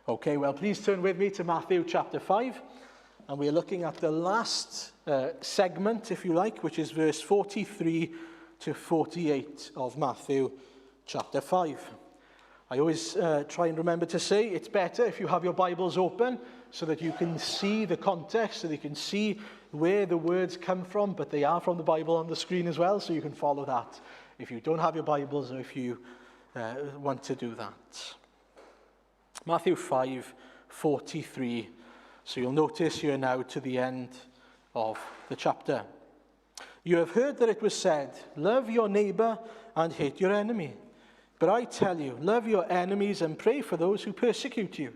Okay, well, please turn with me to Matthew chapter 5, and we're looking at the last segment, if you like, which is verse 43 to 48 of Matthew chapter 5. I always try and remember to say it's better if you have your Bibles open so that you can see the context, so that you can see where the words come from, but they are from the Bible on the screen as well, so you can follow that if you don't have your Bibles or if you want to do that. Matthew 5:43. So you'll notice you're now to the end of the chapter. You have heard that it was said, love your neighbor and hate your enemy. But I tell you, love your enemies and pray for those who persecute you,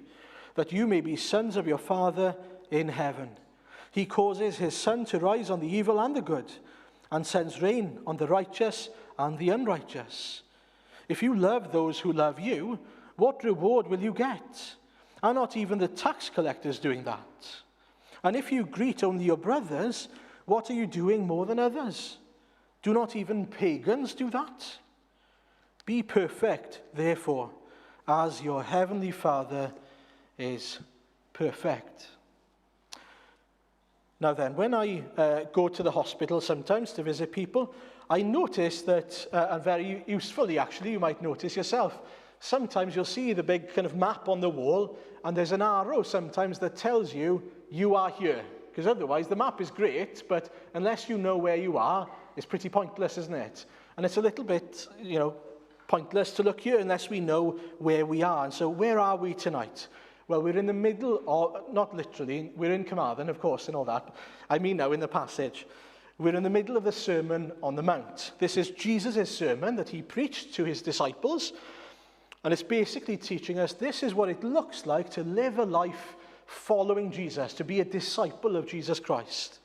that you may be sons of your Father in heaven. He causes his sun to rise on the evil and the good, and sends rain on the righteous and the unrighteous. If you love those who love you, what reward will you get? Are not even the tax collectors doing that? And if you greet only your brothers, what are you doing more than others? Do not even pagans do that? Be perfect, therefore, as your heavenly Father is perfect. Now then, when I go to the hospital sometimes to visit people, I notice that, and very usefully actually, you might notice yourself, sometimes you'll see the big kind of map on the wall, and there's an arrow sometimes that tells you, you are here. Because otherwise, the map is great, but unless you know where you are, it's pretty pointless, isn't it? And it's a little bit, pointless to look here unless we know where we are. And so where are we tonight? Well, we're in the middle of, not literally, we're in Carmarthen, of course, and all that. I mean now in the passage. We're in the middle of the Sermon on the Mount. This is Jesus' sermon that he preached to his disciples. And it's basically teaching us this is what it looks like to live a life following Jesus, to be a disciple of Jesus Christ.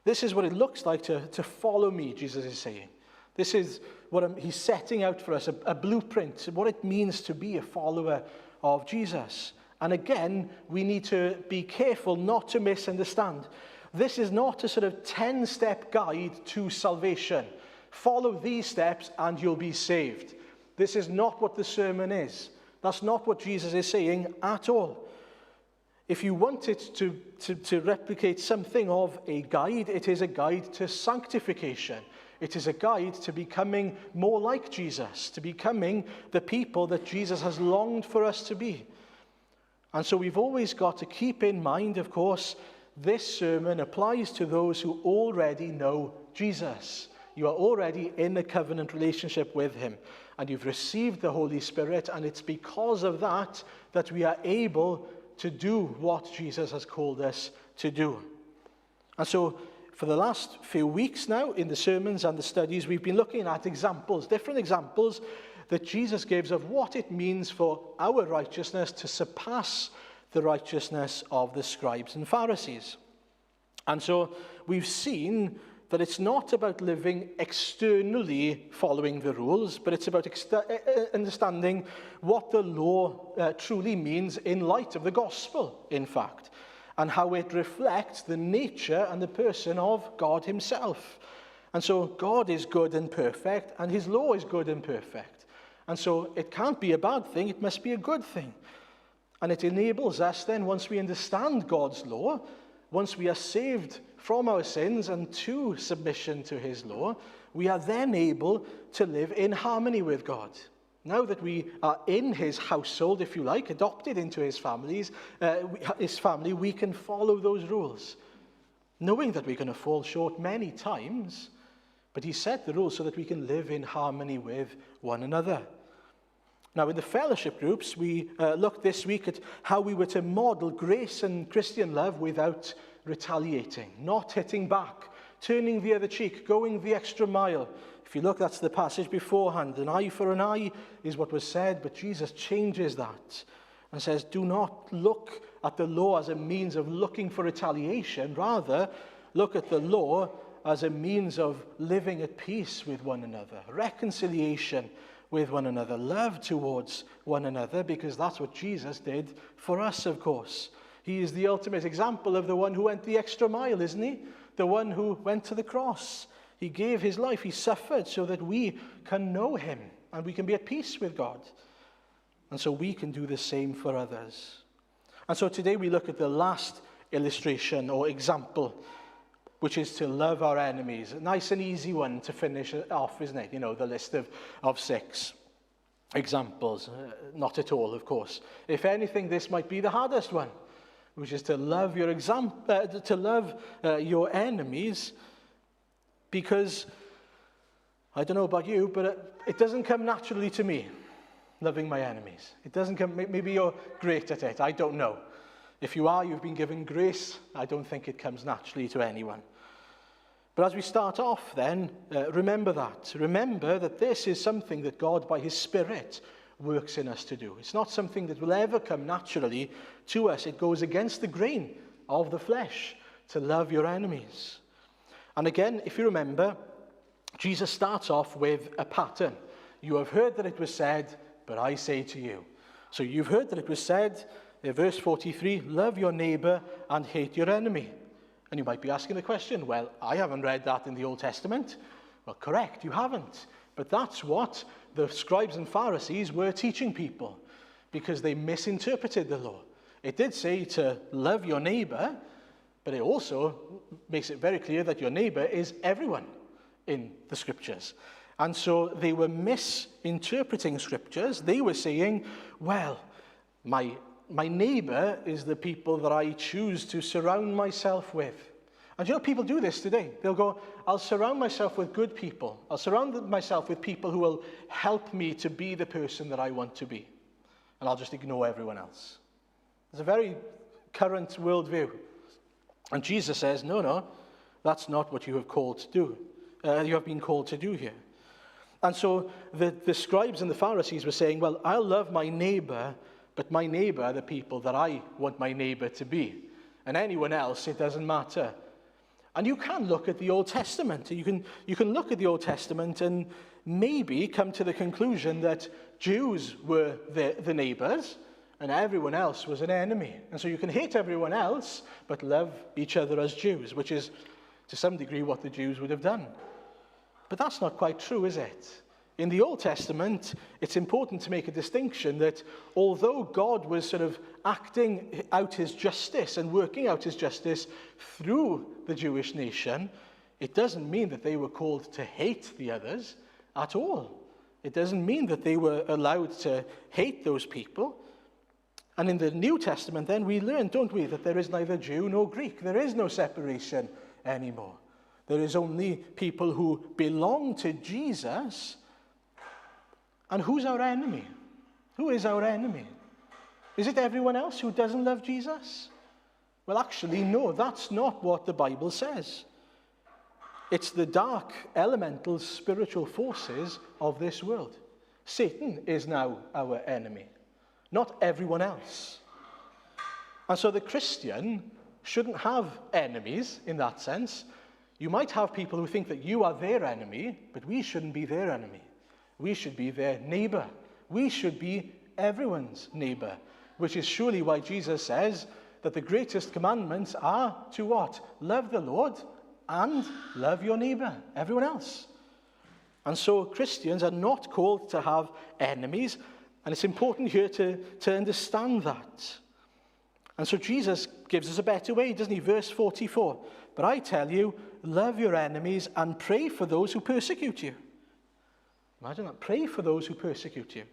This is what it looks like to follow me, Jesus is saying. This is what he's setting out for us, a blueprint, what it means to be a follower of Jesus. And again, we need to be careful not to misunderstand. This is not a sort of 10-step guide to salvation. Follow these steps and you'll be saved. This is not what the sermon is. That's not what Jesus is saying at all. If you want it to replicate something of a guide, it is a guide to sanctification. It is a guide to becoming more like Jesus, to becoming the people that Jesus has longed for us to be. And so we've always got to keep in mind, of course, this sermon applies to those who already know Jesus. You are already in a covenant relationship with him, and you've received the Holy Spirit, and it's because of that that we are able to do what Jesus has called us to do. And so for the last few weeks now, in the sermons and the studies, we've been looking at examples, different examples that Jesus gives of what it means for our righteousness to surpass the righteousness of the scribes and Pharisees. And so we've seen that it's not about living externally following the rules, but it's about understanding what the law truly means in light of the gospel, in fact, and how it reflects the nature and the person of God himself. And so God is good and perfect, and his law is good and perfect. And so it can't be a bad thing, it must be a good thing. And it enables us then, once we understand God's law, once we are saved from our sins and to submission to his law, we are then able to live in harmony with God. Now that we are in his household, if you like, adopted into his family, we can follow those rules, knowing that we're going to fall short many times, but he set the rules so that we can live in harmony with one another. Now, in the fellowship groups, we looked this week at how we were to model grace and Christian love without retaliating, not hitting back, turning the other cheek, going the extra mile. If you look, that's the passage beforehand. An eye for an eye is what was said, but Jesus changes that and says, do not look at the law as a means of looking for retaliation. Rather, look at the law as a means of living at peace with one another, reconciliation with one another, love towards one another, because that's what Jesus did for us, of course. He is the ultimate example of the one who went the extra mile, isn't he? The one who went to the cross. He gave his life, he suffered so that we can know him and we can be at peace with God. And so we can do the same for others. And so today we look at the last illustration or example, which is to love our enemies. A nice and easy one to finish off, isn't it? You know, the list of 6 examples. Not at all, of course. If anything, this might be the hardest one, which is to love your enemies, because I don't know about you, but it doesn't come naturally to me, loving my enemies. It doesn't come. Maybe you're great at it. I don't know. If you are, you've been given grace. I don't think it comes naturally to anyone. But as we start off then, remember that. Remember that this is something that God, by his Spirit, works in us to do. It's not something that will ever come naturally to us. It goes against the grain of the flesh to love your enemies. And again, if you remember, Jesus starts off with a pattern. You have heard that it was said, but I say to you. So you've heard that it was said, in verse 43, love your neighbor and hate your enemy. And you might be asking the question, well, I haven't read that in the Old Testament. Well, correct, you haven't. But that's what the scribes and Pharisees were teaching people, because they misinterpreted the law. It did say to love your neighbor, but it also makes it very clear that your neighbor is everyone in the scriptures. And so they were misinterpreting scriptures. They were saying, well, my neighbor is the people that I choose to surround myself with. And you know, people do this today. They'll go, I'll surround myself with good people. I'll surround myself with people who will help me to be the person that I want to be. And I'll just ignore everyone else. It's a very current worldview. And Jesus says, no, that's not what you have called to do. You have been called to do here. And so the scribes and the Pharisees were saying, well, I'll love my neighbor, but my neighbor are the people that I want my neighbor to be. And anyone else, it doesn't matter. And you can look at the Old Testament. You can look at the Old Testament and maybe come to the conclusion that Jews were the neighbors and everyone else was an enemy. And so you can hate everyone else, but love each other as Jews, which is to some degree what the Jews would have done. But that's not quite true, is it? In the Old Testament, it's important to make a distinction that although God was sort of acting out his justice and working out his justice through the Jewish nation, it doesn't mean that they were called to hate the others at all. It doesn't mean that they were allowed to hate those people. And in the New Testament, then, we learn, don't we, that there is neither Jew nor Greek. There is no separation anymore. There is only people who belong to Jesus. And who's our enemy? Who is our enemy? Is it everyone else who doesn't love Jesus? Well, actually, no, that's not what the Bible says. It's the dark, elemental, spiritual forces of this world. Satan is now our enemy, not everyone else. And so the Christian shouldn't have enemies in that sense. You might have people who think that you are their enemy, but we shouldn't be their enemy. We should be their neighbor. We should be everyone's neighbor, which is surely why Jesus says that the greatest commandments are to what? Love the Lord and love your neighbor, everyone else. And so Christians are not called to have enemies, and it's important here to understand that. And so Jesus gives us a better way, doesn't he? Verse 44, but I tell you, love your enemies and pray for those who persecute you. Imagine that. Pray for those who persecute you,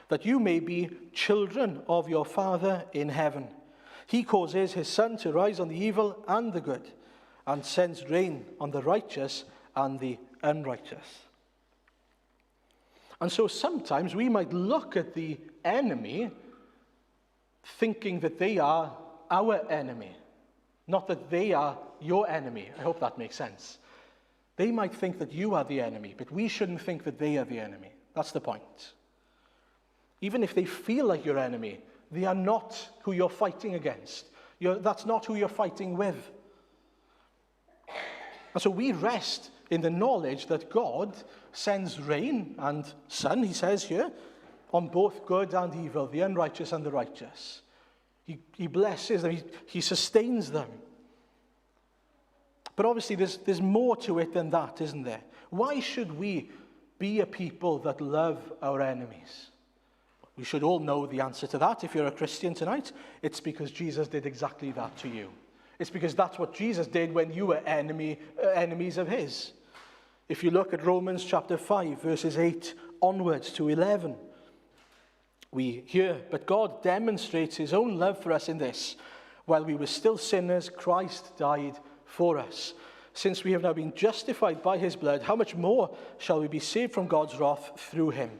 that you may be children of your Father in heaven. He causes his sun to rise on the evil and the good, and sends rain on the righteous and the unrighteous. And so sometimes we might look at the enemy thinking that they are our enemy, not that they are your enemy. I hope that makes sense. They might think that you are the enemy, but we shouldn't think that they are the enemy. That's the point. Even if they feel like your enemy, they are not who you're fighting against. That's not who you're fighting with. And so we rest in the knowledge that God sends rain and sun, he says here, on both good and evil, the unrighteous and the righteous. He blesses them, he sustains them. But obviously there's more to it than that, isn't there? Why should we be a people that love our enemies? We should all know the answer to that. If you're a Christian tonight, it's because Jesus did exactly that to you. It's because that's what Jesus did when you were enemies of his. If you look at Romans chapter 5, verses 8 onwards to 11, we hear, but God demonstrates his own love for us in this: while we were still sinners, Christ died for us. Since we have now been justified by his blood, how much more shall we be saved from God's wrath through him?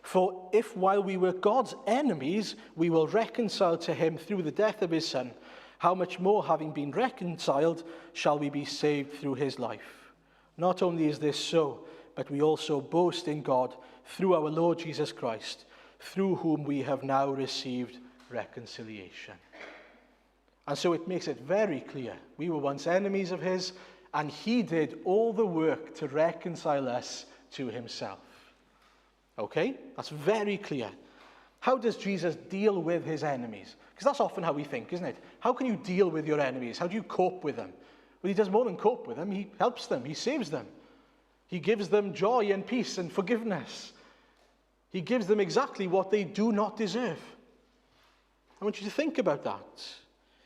For if while we were God's enemies, we were reconciled to him through the death of his Son, how much more, having been reconciled, shall we be saved through his life? Not only is this so, but we also boast in God through our Lord Jesus Christ, through whom we have now received reconciliation. And so it makes it very clear. We were once enemies of his, and he did all the work to reconcile us to himself. Okay? That's very clear. How does Jesus deal with his enemies? Because that's often how we think, isn't it? How can you deal with your enemies? How do you cope with them? Well, he does more than cope with them. He helps them. He saves them. He gives them joy and peace and forgiveness. He gives them exactly what they do not deserve. I want you to think about that.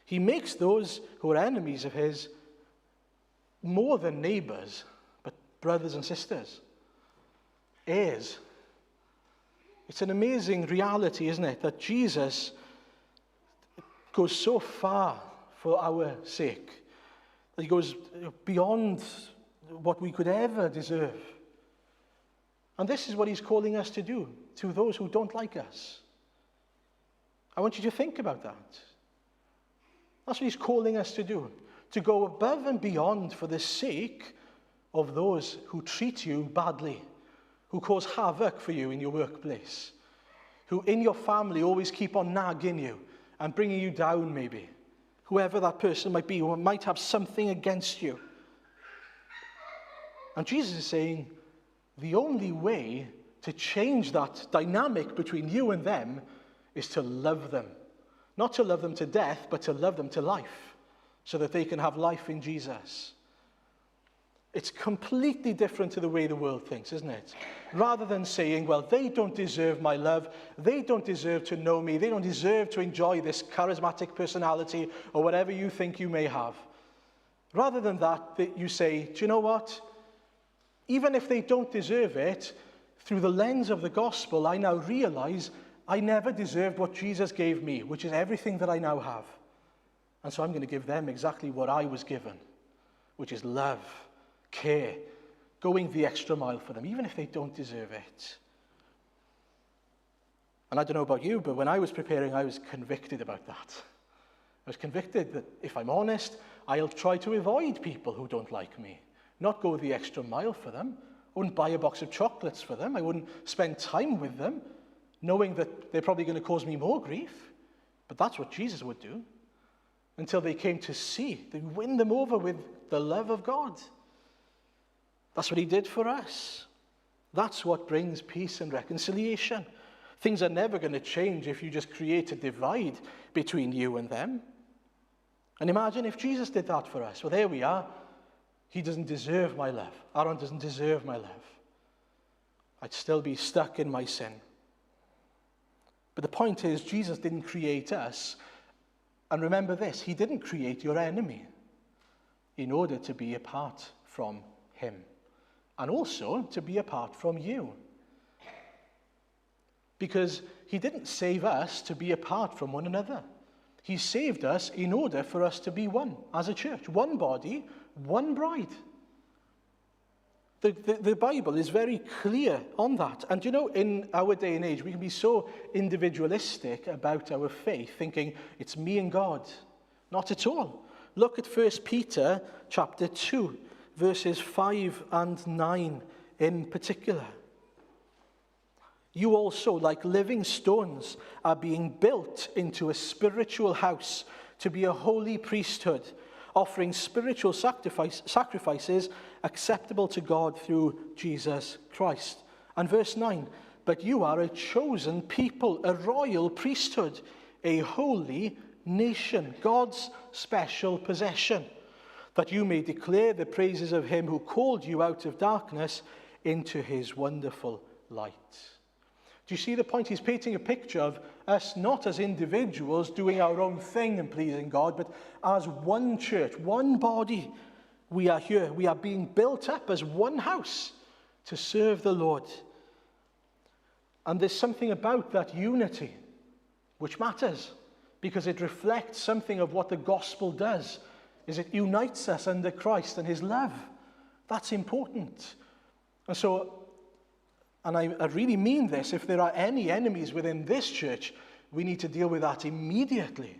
He makes those who are enemies of his more than neighbors, but brothers and sisters, heirs. It's an amazing reality, isn't it, that Jesus goes so far for our sake, that he goes beyond what we could ever deserve. And this is what he's calling us to do to those who don't like us. I want you to think about that. That's what he's calling us to do, to go above and beyond for the sake of those who treat you badly, who cause havoc for you in your workplace, who in your family always keep on nagging you and bringing you down maybe, whoever that person might be, who might have something against you. And Jesus is saying the only way to change that dynamic between you and them is to love them. Not to love them to death, but to love them to life, so that they can have life in Jesus. It's completely different to the way the world thinks, isn't it? Rather than saying, well, they don't deserve my love, they don't deserve to know me, they don't deserve to enjoy this charismatic personality, or whatever you think you may have. Rather than that you say, do you know what? Even if they don't deserve it, through the lens of the gospel, I now realize I never deserved what Jesus gave me, which is everything that I now have. And so I'm going to give them exactly what I was given, which is love, care, going the extra mile for them, even if they don't deserve it. And I don't know about you, but when I was preparing, I was convicted about that. I was convicted that, if I'm honest, I'll try to avoid people who don't like me, not go the extra mile for them. I wouldn't buy a box of chocolates for them. I wouldn't spend time with them, knowing that they're probably going to cause me more grief. But that's what Jesus would do, until they came to see, they win them over with the love of God. That's what he did for us. That's what brings peace and reconciliation. Things are never going to change if you just create a divide between you and them. And imagine if Jesus did that for us. Well, there we are. He doesn't deserve my love. Aaron doesn't deserve my love. I'd still be stuck in my sin. But the point is, Jesus didn't create us. And remember this, he didn't create your enemy in order to be apart from him. And also to be apart from you. Because he didn't save us to be apart from one another. He saved us in order for us to be one as a church. One body, one bride. The Bible is very clear on that. And you know, in our day and age, we can be so individualistic about our faith, thinking it's me and God. Not at all. Look at 1 Peter chapter 2, verses 5 and 9 in particular. You also, like living stones, are being built into a spiritual house to be a holy priesthood, offering spiritual sacrifices acceptable to God through Jesus Christ. And verse 9, but you are a chosen people, a royal priesthood, a holy nation, God's special possession, that you may declare the praises of him who called you out of darkness into his wonderful light. Do you see the point? He's painting a picture of us not as individuals doing our own thing and pleasing God, but as one church, one body. We are here. We are being built up as one house to serve the Lord. And there's something about that unity which matters, because it reflects something of what the gospel does, is it unites us under Christ and his love. That's important. And so, and I really mean this, if there are any enemies within this church, we need to deal with that immediately,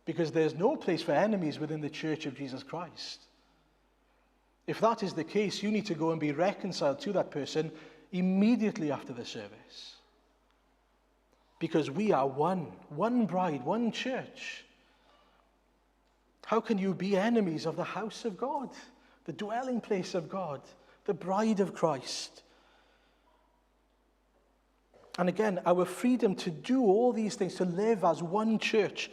because there's no place for enemies within the church of Jesus Christ. If that is the case, you need to go and be reconciled to that person immediately after the service. Because we are one bride, one church. How can you be enemies of the house of God, the dwelling place of God, the bride of Christ? And again, our freedom to do all these things, to live as one church,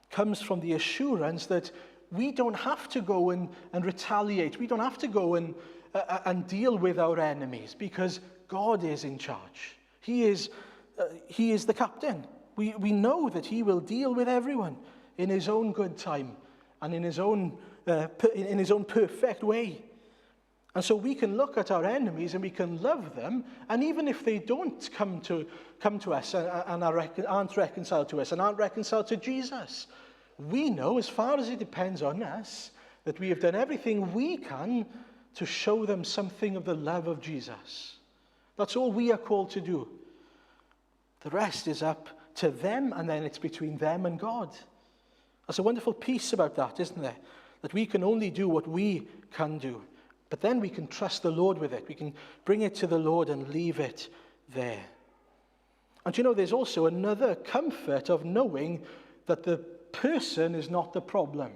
comes from the assurance that we don't have to go and retaliate. We don't have to go and deal with our enemies, because God is in charge. He is the captain. We know that he will deal with everyone in his own good time and in his own perfect way. And so we can look at our enemies and we can love them, and even if they don't come to us and aren't reconciled to us and aren't reconciled to Jesus, we know, as far as it depends on us, that we have done everything we can to show them something of the love of Jesus. That's all we are called to do. The rest is up to them, and then it's between them and God. There's a wonderful piece about that, isn't there? That we can only do what we can do. But then we can trust the Lord with it. We can bring it to the Lord and leave it there. And you know, there's also another comfort of knowing that the person is not the problem.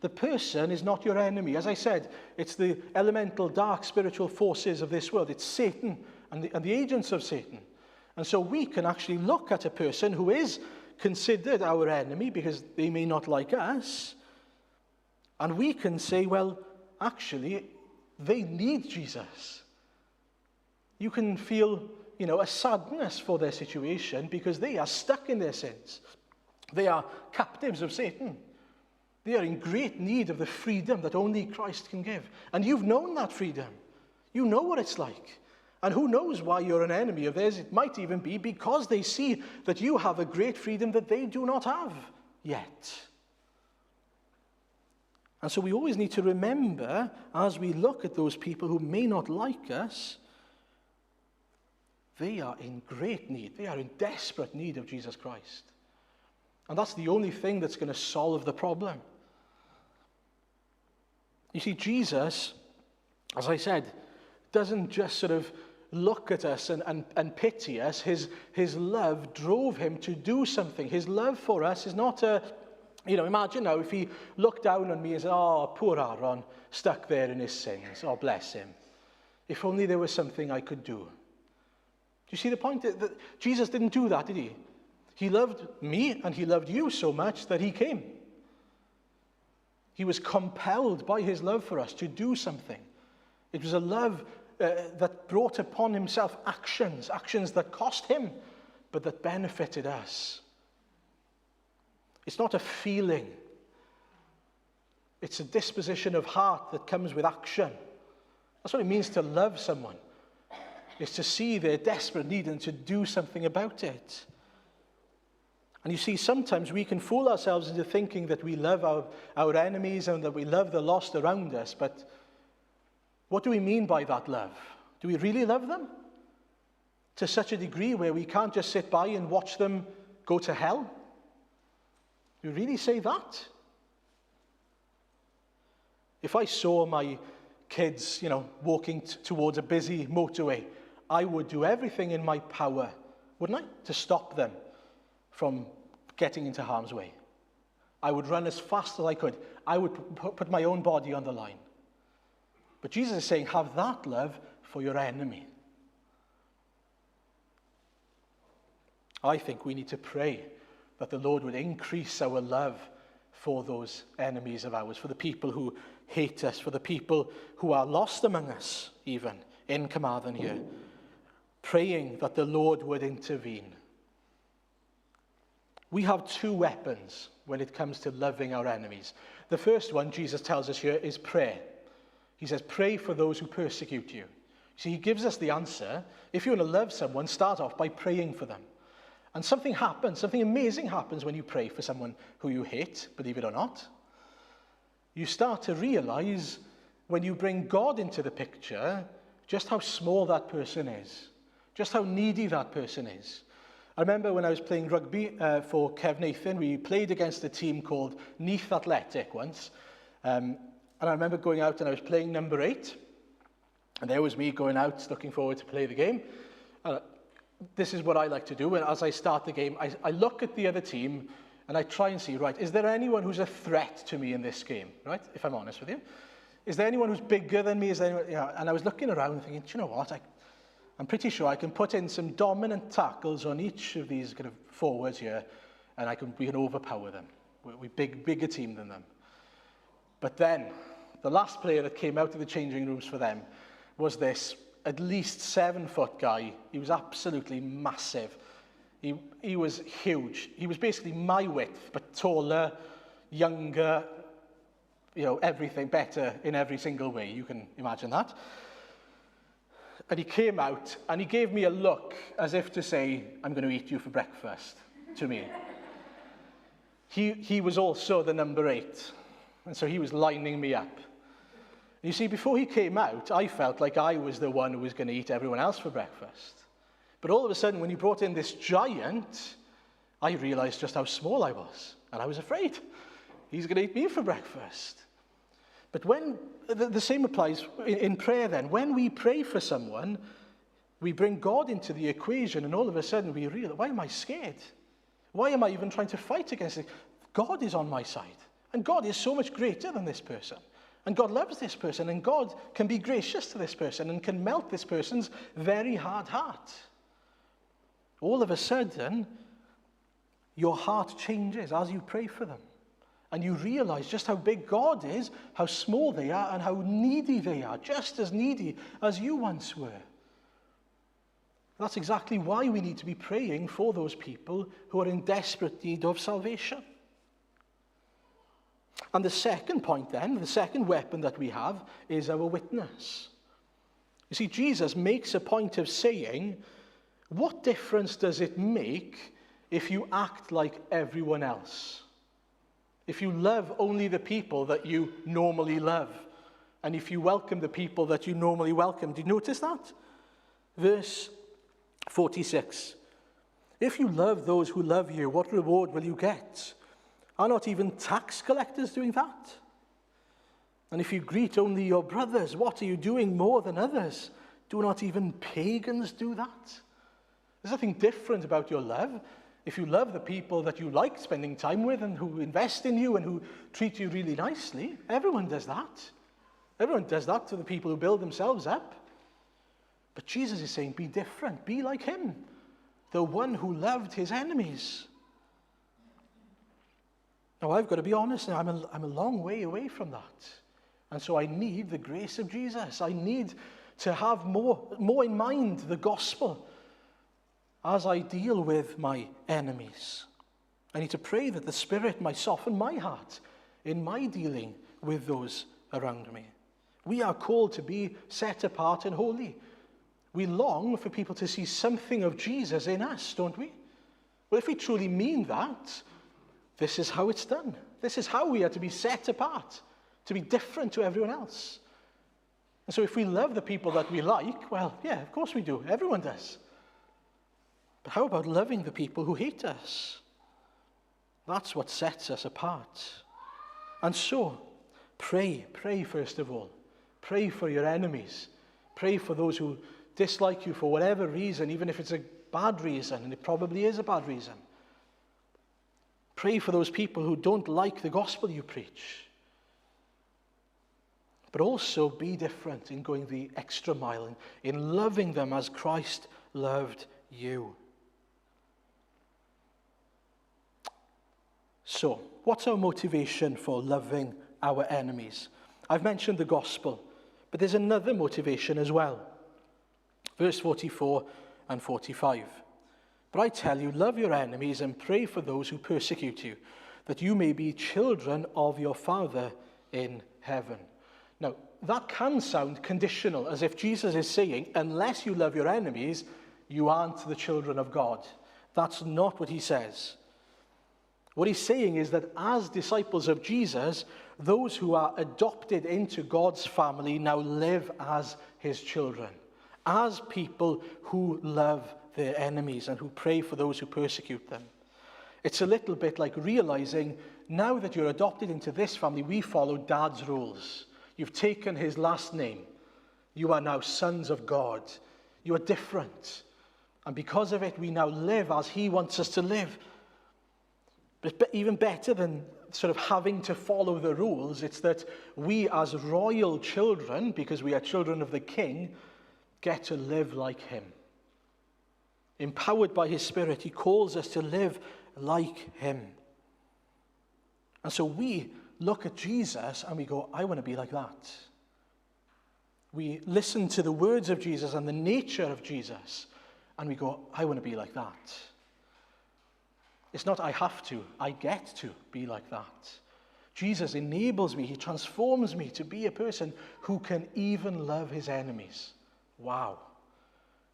The person is not your enemy. As I said, it's the elemental dark spiritual forces of this world. It's Satan and the agents of Satan. And so we can actually look at a person who is considered our enemy because they may not like us, and we can say, well, actually, they need Jesus. You can feel, a sadness for their situation because they are stuck in their sins. They are captives of Satan. They are in great need of the freedom that only Christ can give. And you've known that freedom. You know what it's like. And who knows why you're an enemy of theirs? It might even be because they see that you have a great freedom that they do not have yet. And so we always need to remember, as we look at those people who may not like us, they are in great need. They are in desperate need of Jesus Christ. And that's the only thing that's going to solve the problem. You see, Jesus, as I said, doesn't just sort of look at us and pity us. His love drove him to do something. His love for us is not a... imagine now if he looked down on me and said, oh, poor Aaron, stuck there in his sins. Oh, bless him. If only there was something I could do. Do you see the point? That Jesus didn't do that, did he? He loved me and he loved you so much that he came. He was compelled by his love for us to do something. It was a love that brought upon himself actions that cost him, but that benefited us. It's not a feeling. It's a disposition of heart that comes with action. That's what it means to love someone. It's to see their desperate need and to do something about it. And you see, sometimes we can fool ourselves into thinking that we love our enemies and that we love the lost around us. But what do we mean by that love? Do we really love them? To such a degree where we can't just sit by and watch them go to hell? Do you really say that? If I saw my kids, walking towards a busy motorway, I would do everything in my power, wouldn't I, to stop them from getting into harm's way. I would run as fast as I could. I would put my own body on the line. But Jesus is saying, have that love for your enemy. I think we need to pray that the Lord would increase our love for those enemies of ours, for the people who hate us, for the people who are lost among us, even in Carmarthen here. praying that the Lord would intervene. We have two weapons when it comes to loving our enemies. The first one, Jesus tells us here, is prayer. He says, pray for those who persecute you. See, he gives us the answer. If you want to love someone, start off by praying for them. And something happens, something amazing happens when you pray for someone who you hate, believe it or not. You start to realize, when you bring God into the picture, just how small that person is, just how needy that person is. I remember when I was playing rugby for Kev Nathan, we played against a team called Neath Athletic once. And I remember going out and I was playing number 8. And there was me going out, looking forward to play the game. This is what I like to do. And as I start the game, I look at the other team and I try and see, right, is there anyone who's a threat to me in this game, right? If I'm honest with you. Is there anyone who's bigger than me? Is there anyone, you know, and I was looking around thinking, do you know what? I'm pretty sure I can put in some dominant tackles on each of these kind of forwards here, and we can overpower them. We're bigger team than them. But then, the last player that came out of the changing rooms for them was this at least 7-foot guy. He was absolutely massive. He was huge. He was basically my width, but taller, younger, you know, everything better in every single way. You can imagine that. And he came out and he gave me a look as if to say, I'm going to eat you for breakfast, to me. He was also the number 8. And so he was lining me up. You see, before he came out, I felt like I was the one who was going to eat everyone else for breakfast. But all of a sudden, when he brought in this giant, I realized just how small I was. And I was afraid. He's going to eat me for breakfast. But when the same applies in prayer then. When we pray for someone, we bring God into the equation, and all of a sudden we realize, why am I scared? Why am I even trying to fight against it? God is on my side. And God is so much greater than this person. And God loves this person, and God can be gracious to this person and can melt this person's very hard heart. All of a sudden, your heart changes as you pray for them. And you realize just how big God is, how small they are, and how needy they are, just as needy as you once were. That's exactly why we need to be praying for those people who are in desperate need of salvation. And the second point then, the second weapon that we have, is our witness. You see, Jesus makes a point of saying, what difference does it make if you act like everyone else? If you love only the people that you normally love, and if you welcome the people that you normally welcome. Do you notice that? Verse 46. If you love those who love you, what reward will you get? Are not even tax collectors doing that? And if you greet only your brothers, what are you doing more than others? Do not even pagans do that? There's nothing different about your love. If you love the people that you like spending time with and who invest in you and who treat you really nicely, everyone does that. Everyone does that to the people who build themselves up. But Jesus is saying, be different. Be like him, the one who loved his enemies. Now, I've got to be honest, I'm a long way away from that. And so I need the grace of Jesus. I need to have more in mind the gospel as I deal with my enemies. I need to pray that the Spirit might soften my heart in my dealing with those around me. We are called to be set apart and holy. We long for people to see something of Jesus in us, don't we? Well, if we truly mean that, this is how it's done. This is how we are to be set apart, to be different to everyone else. And so if we love the people that we like, well, yeah, of course we do. Everyone does. But how about loving the people who hate us? That's what sets us apart. And so, pray first of all. Pray for your enemies. Pray for those who dislike you for whatever reason, even if it's a bad reason, and it probably is a bad reason. Pray for those people who don't like the gospel you preach. But also be different in going the extra mile, in loving them as Christ loved you. So, what's our motivation for loving our enemies? I've mentioned the gospel, but there's another motivation as well. Verse 44, and 45. But I tell you, love your enemies and pray for those who persecute you, that you may be children of your Father in heaven. Now, that can sound conditional, as if Jesus is saying, unless you love your enemies, you aren't the children of God. That's not what he says. What he's saying is that as disciples of Jesus, those who are adopted into God's family now live as his children, as people who love their enemies and who pray for those who persecute them. It's a little bit like realizing, now that you're adopted into this family, we follow Dad's rules. You've taken his last name. You are now sons of God. You are different. And because of it, we now live as he wants us to live. But even better than sort of having to follow the rules, it's that we as royal children, because we are children of the King, get to live like him. Empowered by his Spirit, he calls us to live like him. And so we look at Jesus and we go, I want to be like that. We listen to the words of Jesus and the nature of Jesus, and we go, I want to be like that. It's not I have to, I get to be like that. Jesus enables me, he transforms me to be a person who can even love his enemies. Wow.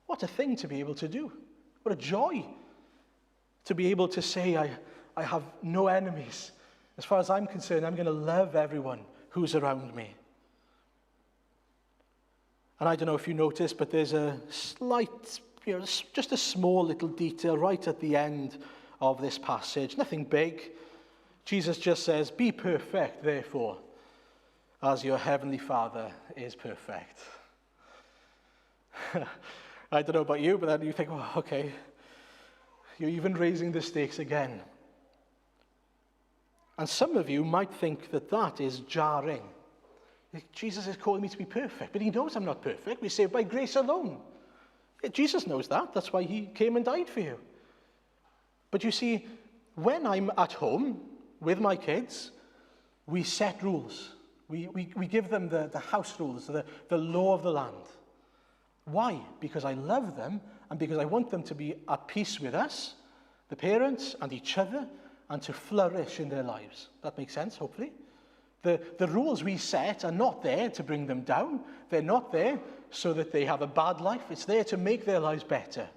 What a thing to be able to do. What a joy to be able to say, I have no enemies. As far as I'm concerned, I'm going to love everyone who's around me. And I don't know if you noticed, but there's a slight, just a small little detail right at the end of this passage. Nothing big. Jesus just says, be perfect, therefore, as your heavenly Father is perfect. I don't know about you, but then you think, oh, okay, you're even raising the stakes again. And some of you might think that that is jarring. Jesus is calling me to be perfect, but he knows I'm not perfect. We're saved by grace alone. Jesus knows that. That's why he came and died for you. But you see, when I'm at home with my kids, we set rules. We give them the house rules, the law of the land. Why? Because I love them and because I want them to be at peace with us, the parents and each other, and to flourish in their lives. That makes sense, hopefully. The rules we set are not there to bring them down. They're not there so that they have a bad life. It's there to make their lives better.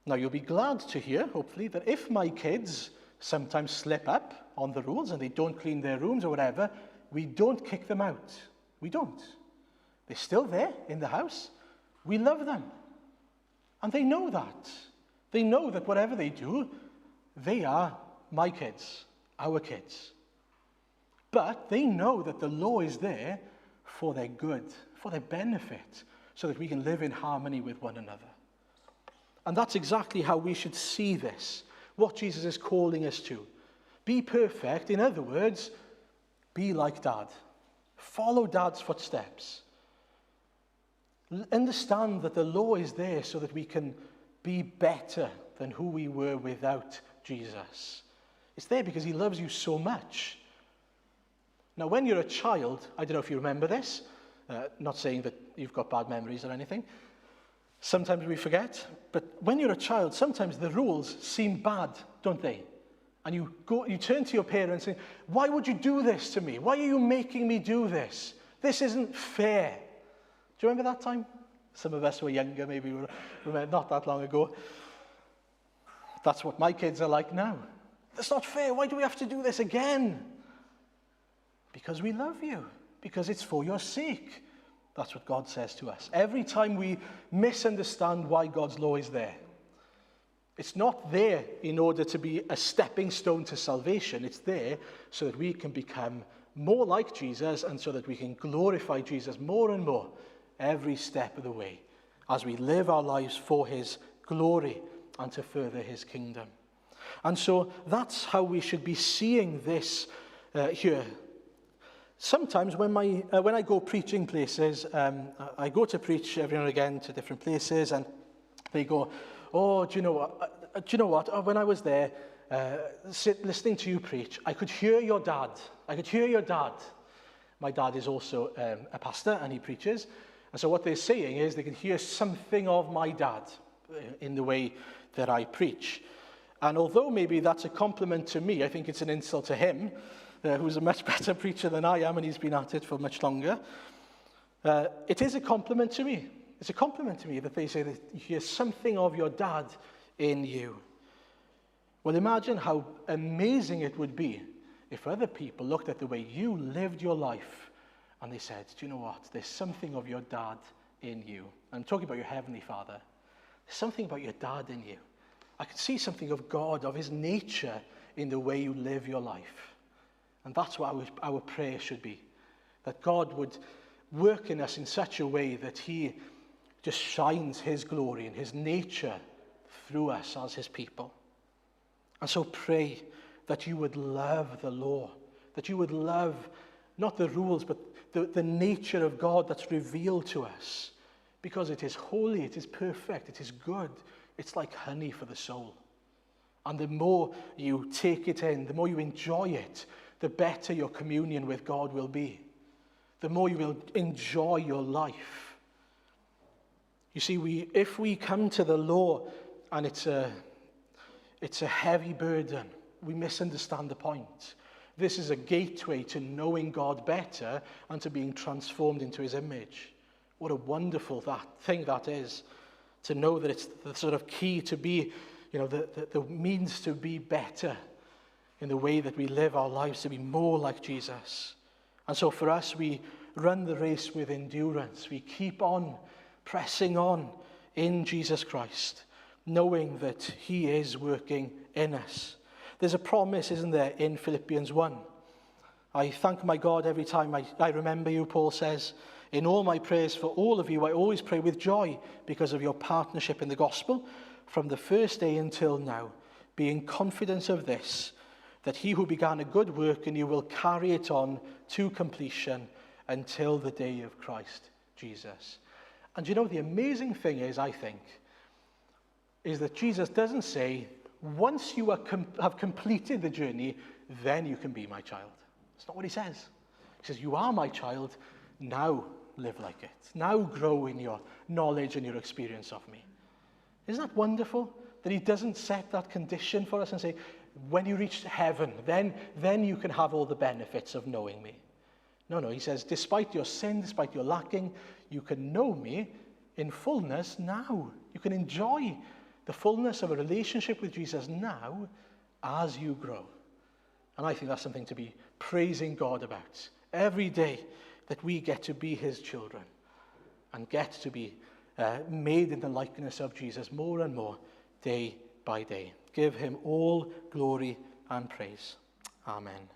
Now, you'll be glad to hear, hopefully, that if my kids sometimes slip up on the rules and they don't clean their rooms or whatever, we don't kick them out. We don't. They're still there in the house. We love them. And they know that. They know that whatever they do, they are my kids, our kids. But they know that the law is there for their good, for their benefit, so that we can live in harmony with one another. And that's exactly how we should see this, what Jesus is calling us to. Be perfect, in other words, be like Dad. Follow Dad's footsteps. Understand that the law is there so that we can be better than who we were without Jesus. It's there because he loves you so much. Now, when you're a child, I don't know if you remember this, not saying that you've got bad memories or anything. Sometimes we forget, but when you're a child, sometimes the rules seem bad, don't they? And you turn to your parents and say, why would you do this to me? Why are you making me do this? This isn't fair. Do you remember that time? Some of us were younger, maybe we remember not that long ago. That's what my kids are like now. That's not fair. Why do we have to do this again? Because we love you. Because it's for your sake. That's what God says to us. Every time we misunderstand why God's law is there, it's not there in order to be a stepping stone to salvation. It's there so that we can become more like Jesus and so that we can glorify Jesus more and more every step of the way as we live our lives for his glory and to further his kingdom. And so that's how we should be seeing this here. Sometimes when I go preaching places, I go to preach every now and again to different places, and they go, oh, do you know what? Oh, when I was there, listening to you preach, I could hear your dad. I could hear your dad. My dad is also a pastor, and he preaches. And so what they're saying is they can hear something of my dad in the way that I preach. And although maybe that's a compliment to me, I think it's an insult to him, who's a much better preacher than I am, and he's been at it for much longer. It is a compliment to me. It's a compliment to me that they say that you hear something of your dad in you. Well, imagine how amazing it would be if other people looked at the way you lived your life and they said, do you know what? There's something of your dad in you. I'm talking about your Heavenly Father. There's something about your dad in you. I can see something of God, of his nature in the way you live your life. And that's what our prayer should be. That God would work in us in such a way that he just shines his glory and his nature through us as his people. And so pray that you would love the law, that you would love not the rules, but the nature of God that's revealed to us, because it is holy, it is perfect, it is good. It's like honey for the soul. And the more you take it in, the more you enjoy it, the better your communion with God will be. The more you will enjoy your life. You see, if we come to the law and it's a heavy burden, we misunderstand the point. This is a gateway to knowing God better and to being transformed into his image. What a wonderful thing that is, to know that it's the sort of key to be, the means to be better in the way that we live our lives, to be more like Jesus. And so for us, we run the race with endurance. We keep on pressing on in Jesus Christ, knowing that he is working in us. There's a promise, isn't there, in Philippians 1. I thank my God every time I remember you, Paul says. In all my prayers for all of you, I always pray with joy because of your partnership in the gospel from the first day until now, being confident of this, that he who began a good work in you will carry it on to completion until the day of Christ Jesus. And the amazing thing is, I think, is that Jesus doesn't say, once you have completed the journey, then you can be my child. That's not what he says. He says, you are my child, now live like it. Now grow in your knowledge and your experience of me. Isn't that wonderful? That he doesn't set that condition for us and say, when you reach heaven, then you can have all the benefits of knowing me. No, he says, despite your sin, despite your lacking, you can know me in fullness now. You can enjoy the fullness of a relationship with Jesus now as you grow. And I think that's something to be praising God about every day, that we get to be his children and get to be made in the likeness of Jesus more and more day by day. Give him all glory and praise. Amen.